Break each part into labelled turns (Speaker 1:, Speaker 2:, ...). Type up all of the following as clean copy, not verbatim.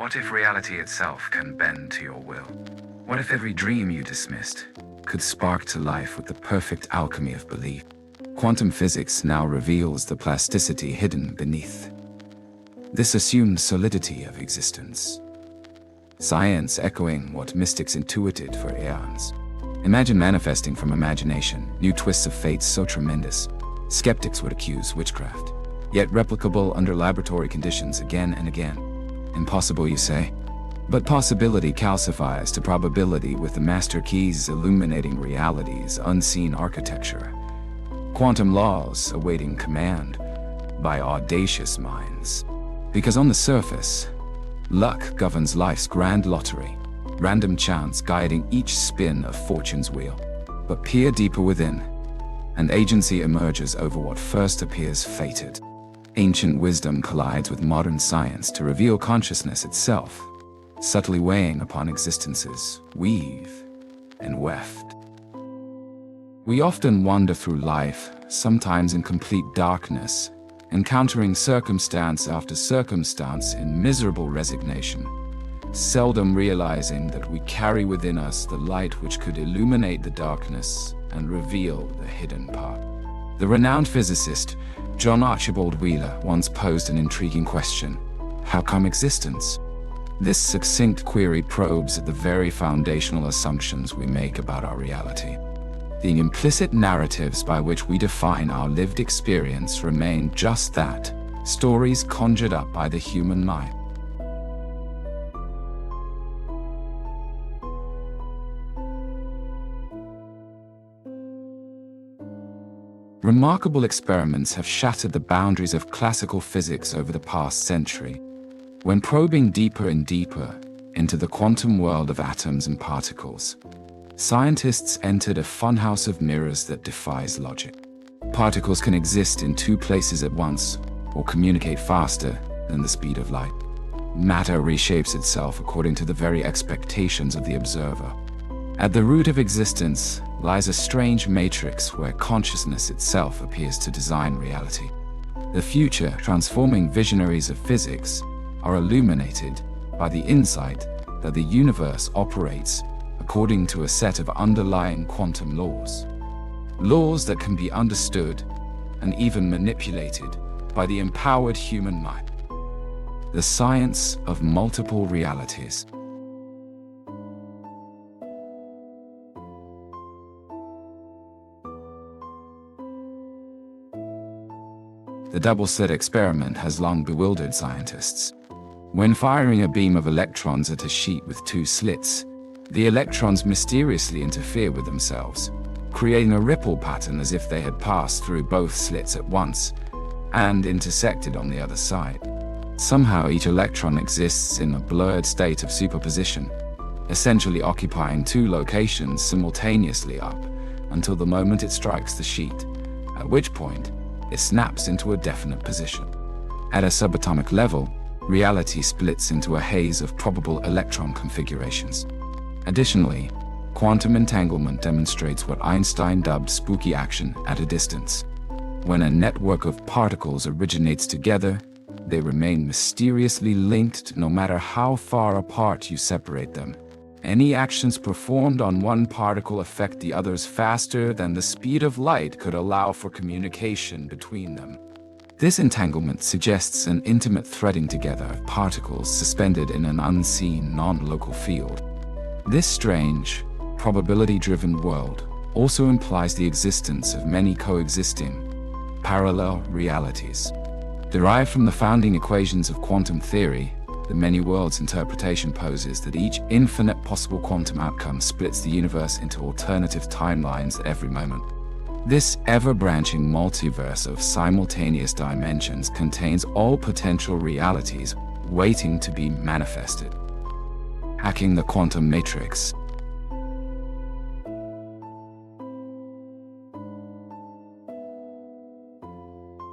Speaker 1: What if reality itself can bend to your will? What if every dream you dismissed could spark to life with the perfect alchemy of belief? Quantum physics now reveals the plasticity hidden beneath this assumed solidity of existence. Science echoing what mystics intuited for eons. Imagine manifesting from imagination, new twists of fate so tremendous, skeptics would accuse witchcraft, yet replicable under laboratory conditions again and again. Impossible, you say? But possibility calcifies to probability with the master keys illuminating reality's unseen architecture. Quantum laws awaiting command by audacious minds. Because on the surface, luck governs life's grand lottery, random chance guiding each spin of fortune's wheel. But peer deeper within, and agency emerges over what first appears fated. Ancient wisdom collides with modern science to reveal consciousness itself, subtly weighing upon existence's weave and weft. We often wander through life, sometimes in complete darkness, encountering circumstance after circumstance in miserable resignation, seldom realizing that we carry within us the light which could illuminate the darkness and reveal the hidden part. The renowned physicist John Archibald Wheeler once posed an intriguing question: how come existence? This succinct query probes at the very foundational assumptions we make about our reality. The implicit narratives by which we define our lived experience remain just that, stories conjured up by the human mind. Remarkable experiments have shattered the boundaries of classical physics over the past century. When probing deeper and deeper into the quantum world of atoms and particles, scientists entered a funhouse of mirrors that defies logic. Particles can exist in two places at once, or communicate faster than the speed of light. Matter reshapes itself according to the very expectations of the observer. At the root of existence lies a strange matrix where consciousness itself appears to design reality. The future transforming visionaries of physics are illuminated by the insight that the universe operates according to a set of underlying quantum laws. Laws that can be understood and even manipulated by the empowered human mind. The science of multiple realities. The double-slit experiment has long bewildered scientists. When firing a beam of electrons at a sheet with two slits, the electrons mysteriously interfere with themselves, creating a ripple pattern as if they had passed through both slits at once and intersected on the other side. Somehow each electron exists in a blurred state of superposition, essentially occupying two locations simultaneously up until the moment it strikes the sheet, at which point it snaps into a definite position. At a subatomic level, reality splits into a haze of probable electron configurations. Additionally, quantum entanglement demonstrates what Einstein dubbed spooky action at a distance. When a network of particles originates together, they remain mysteriously linked no matter how far apart you separate them. Any actions performed on one particle affect the others faster than the speed of light could allow for communication between them. This entanglement suggests an intimate threading together of particles suspended in an unseen, non-local field. This strange, probability-driven world also implies the existence of many coexisting, parallel realities. Derived from the founding equations of quantum theory, the many worlds interpretation poses that each infinite possible quantum outcome splits the universe into alternative timelines at every moment. This ever-branching multiverse of simultaneous dimensions contains all potential realities waiting to be manifested. Hacking the quantum matrix.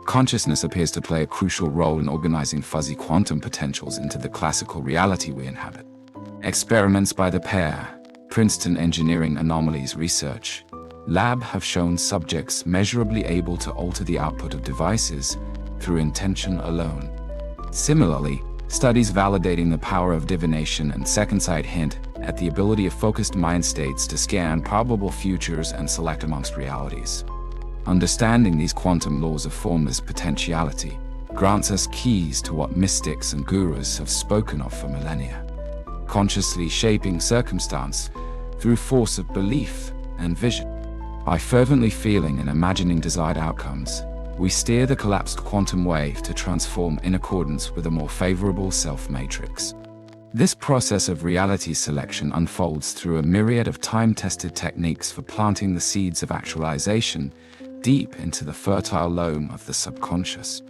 Speaker 1: Consciousness appears to play a crucial role in organizing fuzzy quantum potentials into the classical reality we inhabit. Experiments by the pair, Princeton Engineering Anomalies Research Lab, have shown subjects measurably able to alter the output of devices through intention alone. Similarly, Studies validating the power of divination and second sight hint at the ability of focused mind states to scan probable futures and select amongst realities. Understanding these quantum laws of formless potentiality grants us keys to what mystics and gurus have spoken of for millennia. Consciously shaping circumstance through force of belief and vision. By fervently feeling and imagining desired outcomes, we steer the collapsed quantum wave to transform in accordance with a more favorable self-matrix. This process of reality selection unfolds through a myriad of time-tested techniques for planting the seeds of actualization deep into the fertile loam of the subconscious.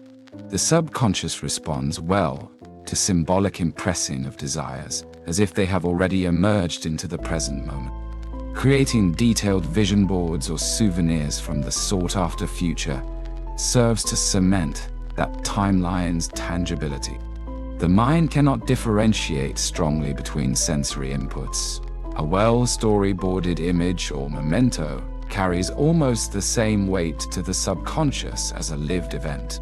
Speaker 1: The subconscious responds well to symbolic impressing of desires, as if they have already emerged into the present moment. Creating detailed vision boards or souvenirs from the sought-after future serves to cement that timeline's tangibility. The mind cannot differentiate strongly between sensory inputs. A well-storyboarded image or memento carries almost the same weight to the subconscious as a lived event.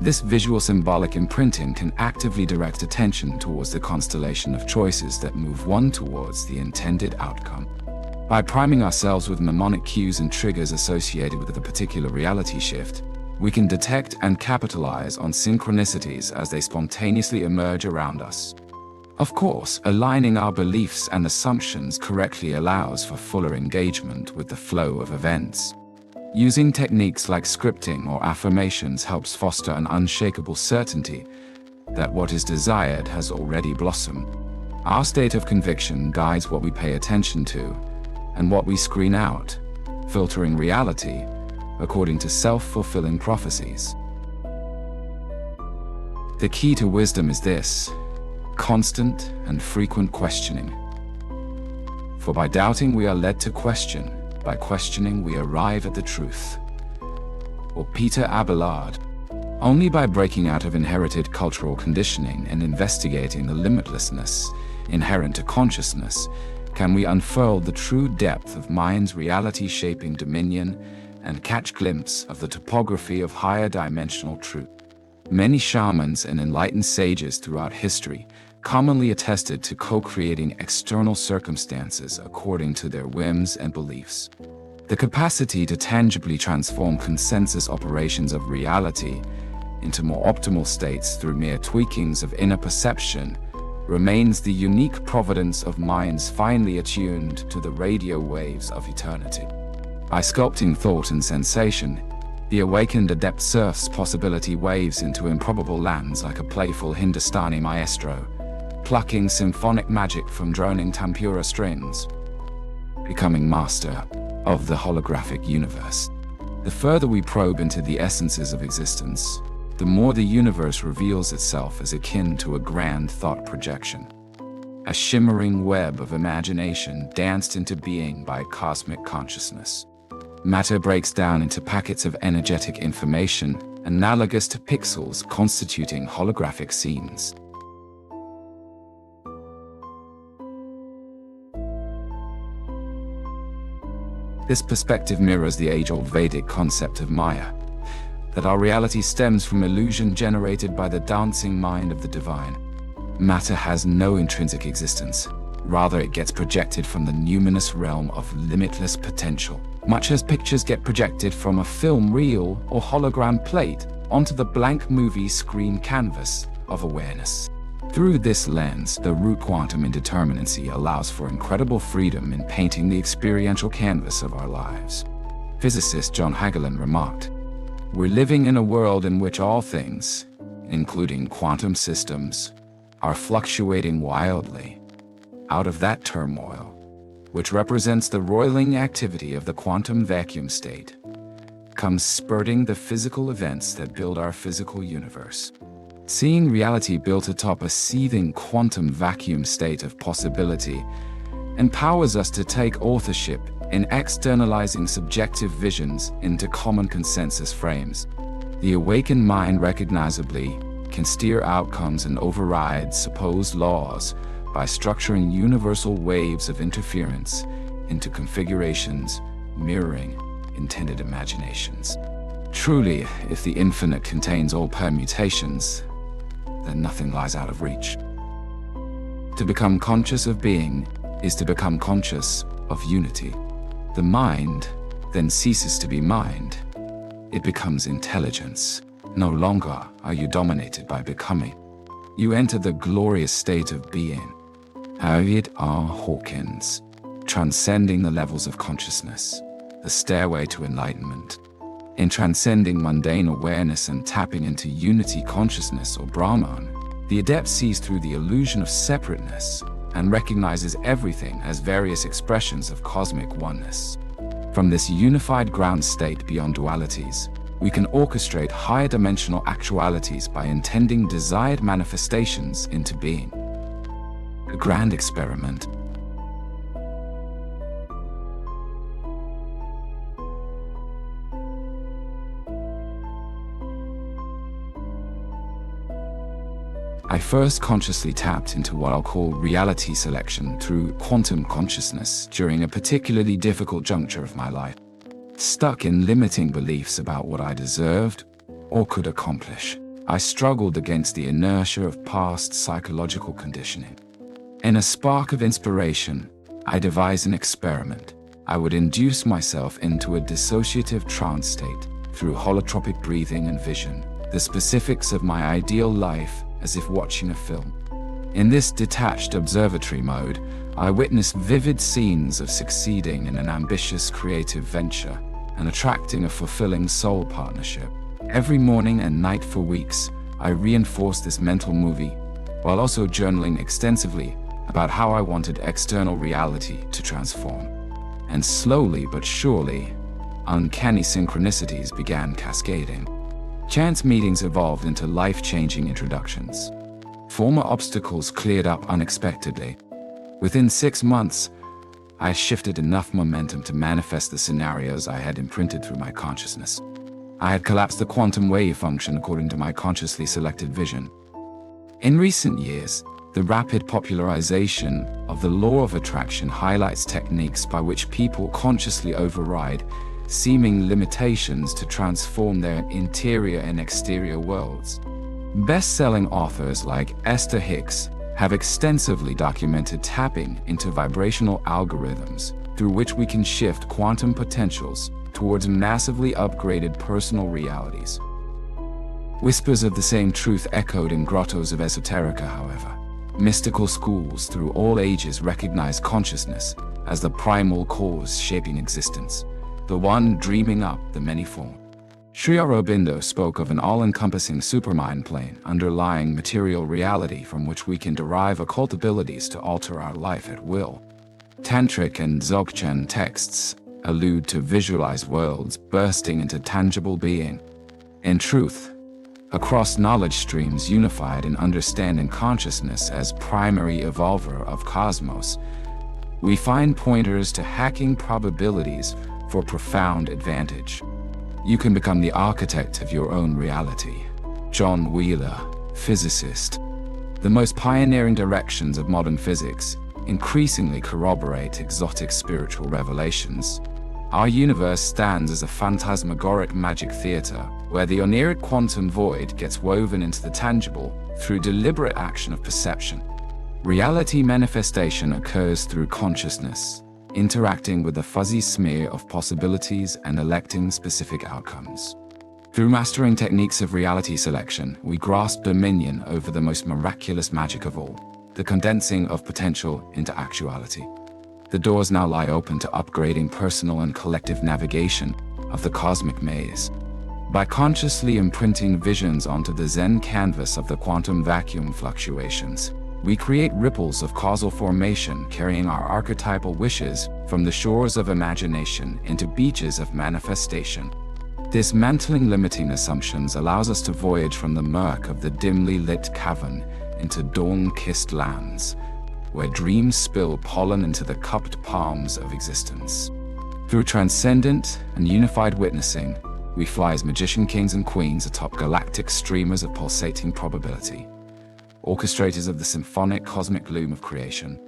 Speaker 1: This visual symbolic imprinting can actively direct attention towards the constellation of choices that move one towards the intended outcome. By priming ourselves with mnemonic cues and triggers associated with a particular reality shift, we can detect and capitalize on synchronicities as they spontaneously emerge around us. Of course, aligning our beliefs and assumptions correctly allows for fuller engagement with the flow of events. Using techniques like scripting or affirmations helps foster an unshakable certainty that what is desired has already blossomed. Our state of conviction guides what we pay attention to and what we screen out, filtering reality according to self-fulfilling prophecies. The key to wisdom is this: constant and frequent questioning. For by doubting we are led to question, by questioning we arrive at the truth. Or Peter Abelard, only by breaking out of inherited cultural conditioning and investigating the limitlessness inherent to consciousness can we unfurl the true depth of mind's reality-shaping dominion and catch glimpse of the topography of higher dimensional truth. Many shamans and enlightened sages throughout history commonly attested to co-creating external circumstances according to their whims and beliefs. The capacity to tangibly transform consensus operations of reality into more optimal states through mere tweakings of inner perception remains the unique providence of minds finely attuned to the radio waves of eternity. By sculpting thought and sensation, the awakened adept surfs possibility waves into improbable lands like a playful Hindustani maestro, plucking symphonic magic from droning tempura strings, becoming master of the holographic universe. The further we probe into the essences of existence, the more the universe reveals itself as akin to a grand thought projection. A shimmering web of imagination danced into being by cosmic consciousness. Matter breaks down into packets of energetic information, analogous to pixels constituting holographic scenes. This perspective mirrors the age-old Vedic concept of Maya, that our reality stems from illusion generated by the dancing mind of the divine. Matter has no intrinsic existence. Rather, it gets projected from the numinous realm of limitless potential, much as pictures get projected from a film reel or hologram plate onto the blank movie screen canvas of awareness. Through this lens, the root quantum indeterminacy allows for incredible freedom in painting the experiential canvas of our lives. Physicist John Hagelin remarked, "We're living in a world in which all things, including quantum systems, are fluctuating wildly. Out of that turmoil, which represents the roiling activity of the quantum vacuum state, comes spurting the physical events that build our physical universe." Seeing reality built atop a seething quantum vacuum state of possibility empowers us to take authorship in externalizing subjective visions into common consensus frames. The awakened mind recognizably can steer outcomes and override supposed laws by structuring universal waves of interference into configurations mirroring intended imaginations. Truly, if the infinite contains all permutations, then nothing lies out of reach. To become conscious of being is to become conscious of unity. The mind then ceases to be mind. It becomes intelligence. No longer are you dominated by becoming. You enter the glorious state of being. Harriet R. Hawkins. Transcending the levels of consciousness. The stairway to enlightenment. In transcending mundane awareness and tapping into unity consciousness or Brahman, the adept sees through the illusion of separateness and recognizes everything as various expressions of cosmic oneness. From this unified ground state beyond dualities, we can orchestrate higher dimensional actualities by intending desired manifestations into being. A grand experiment. I first consciously tapped into what I'll call reality selection through quantum consciousness during a particularly difficult juncture of my life. Stuck in limiting beliefs about what I deserved or could accomplish, I struggled against the inertia of past psychological conditioning. In a spark of inspiration, I devised an experiment. I would induce myself into a dissociative trance state through holotropic breathing and vision, the specifics of my ideal life as if watching a film. In this detached observatory mode, I witnessed vivid scenes of succeeding in an ambitious creative venture and attracting a fulfilling soul partnership. Every morning and night for weeks, I reinforced this mental movie, while also journaling extensively about how I wanted external reality to transform. And slowly but surely, uncanny synchronicities began cascading. Chance meetings evolved into life-changing introductions. Former obstacles cleared up unexpectedly. Within 6 months, I shifted enough momentum to manifest the scenarios I had imprinted through my consciousness. I had collapsed the quantum wave function according to my consciously selected vision. In recent years, the rapid popularization of the law of attraction highlights techniques by which people consciously override seeming limitations to transform their interior and exterior worlds. Best-selling authors like Esther Hicks have extensively documented tapping into vibrational algorithms through which we can shift quantum potentials towards massively upgraded personal realities. Whispers of the same truth echoed in grottos of esoterica, however. Mystical schools through all ages recognize consciousness as the primal cause shaping existence, the one dreaming up the many form. Sri Aurobindo spoke of an all-encompassing supermind plane underlying material reality from which we can derive occult abilities to alter our life at will. Tantric and Dzogchen texts allude to visualized worlds bursting into tangible being. In truth, across knowledge streams unified in understanding consciousness as primary evolver of cosmos, we find pointers to hacking probabilities for profound advantage. You can become the architect of your own reality. John Wheeler, physicist. The most pioneering directions of modern physics increasingly corroborate exotic spiritual revelations. Our universe stands as a phantasmagoric magic theater where the oniric quantum void gets woven into the tangible through deliberate action of perception. Reality manifestation occurs through consciousness, interacting with the fuzzy smear of possibilities and electing specific outcomes. Through mastering techniques of reality selection, we grasp dominion over the most miraculous magic of all, the condensing of potential into actuality. The doors now lie open to upgrading personal and collective navigation of the cosmic maze. By consciously imprinting visions onto the Zen canvas of the quantum vacuum fluctuations, we create ripples of causal formation carrying our archetypal wishes from the shores of imagination into beaches of manifestation. Dismantling limiting assumptions allows us to voyage from the murk of the dimly lit cavern into dawn-kissed lands, where dreams spill pollen into the cupped palms of existence. Through transcendent and unified witnessing, we fly as magician kings and queens atop galactic streamers of pulsating probability, orchestrators of the symphonic cosmic loom of creation.